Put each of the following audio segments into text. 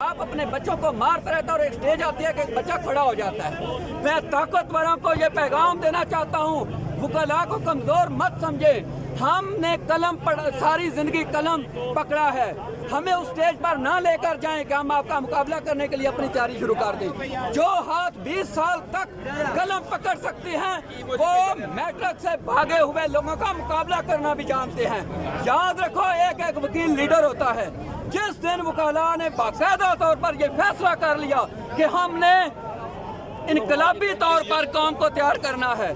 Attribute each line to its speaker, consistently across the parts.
Speaker 1: आप अपने बच्चों को मारते रहते हैं और एक स्टेज आती है कि एक बच्चा खड़ा हो जाता है। मैं ताकतवरों को ये पैगाम देना चाहता हूँ, वुकला को कमजोर मत समझे। हमने कलम सारी जिंदगी कलम पकड़ा है, हमें उस स्टेज पर ना लेकर जाएं कि हम आपका मुकाबला करने के लिए अपनी तैयारी शुरू कर दें। जो हाथ 20 साल तक कलम पकड़ सकते हैं वो मैट्रिक से भागे हुए लोगों का मुकाबला करना भी जानते हैं। याद रखो, एक एक वकील लीडर होता है। जिस दिन वकाला ने बाकायदा तौर पर यह फैसला कर लिया कि हमने इनकलाबी तौर पर कौम को तैयार करना है,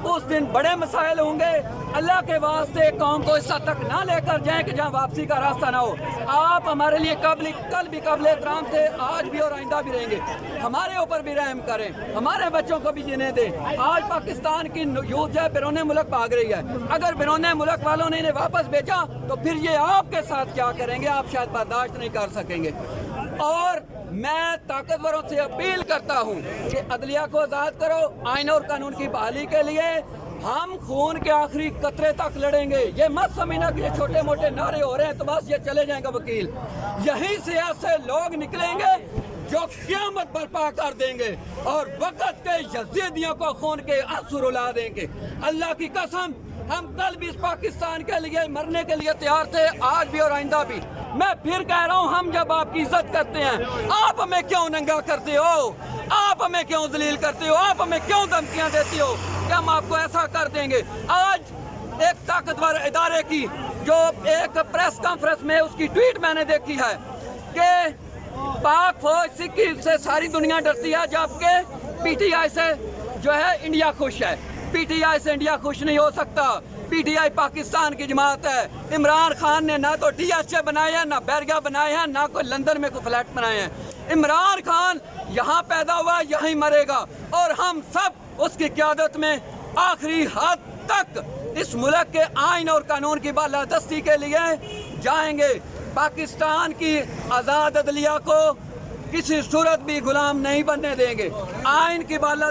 Speaker 1: उस दिन बड़े मसाइल होंगे। अल्लाह के वास्ते कौम को इस हद तक ना लेकर जाएं कि जहाँ वापसी का रास्ता ना हो। आप हमारे लिए कल भी काबिल एहतराम थे, आज भी और आइंदा भी रहेंगे। हमारे ऊपर भी रहम करें, हमारे बच्चों को भी जीने दें। आज पाकिस्तान की यूथ जो है बैरून मुल्क भाग रही है, अगर बैरून मुल्क वालों ने इन्हें वापस भेजा तो फिर ये आपके साथ क्या करेंगे, आप शायद बर्दाश्त नहीं कर सकेंगे। और मैं ताकतवरों से अपील करता हूँ कि अदलिया को आज़ाद करो, आइन और कानून की बहाली के लिए हम खून के आखिरी कतरे तक लड़ेंगे। ये मत समझना कि ये छोटे मोटे नारे हो रहे हैं तो बस ये चले जाएंगे वकील। यहीं से ऐसे लोग निकलेंगे जो क़यामत बर्पा कर देंगे और वक़्त के यज़ीदियों को खून के आंसू रुला देंगे। अल्लाह की कसम, हम कल भी इस पाकिस्तान के लिए मरने के लिए तैयार थे, आज भी और आइंदा भी। मैं फिर कह रहा हूँ, हम जब आपकी इज्जत करते हैं, आप हमें क्यों नंगा करते हो, आप हमें क्यों जलील करते हो, आप हमें क्यों धमकियाँ देती हो कि हम आपको ऐसा कर देंगे। आज एक ताकतवर इदारे की जो एक प्रेस कॉन्फ्रेंस में उसकी ट्वीट मैंने देखी है कि पाक फौज सिक्की से सारी दुनिया डरती है, जबकि पीटीआई से जो है इंडिया खुश है। पीटीआई से इंडिया खुश नहीं हो सकता। पीटीआई पाकिस्तान की जमात है। इमरान खान ने ना तो डीएचए बनाए हैं, ना बैरगा बनाए हैं, ना कोई लंदन में कोई फ्लैट बनाए हैं। इमरान खान यहाँ पैदा हुआ, यहीं मरेगा और हम सब उसकी क़यादत में आखिरी हद तक इस मुल्क के आइन और कानून की बालादस्ती के लिए जाएंगे। पाकिस्तान की आज़ाद अदलिया को किसी सूरत भी गुलाम नहीं बनने देंगे। आइन की बाला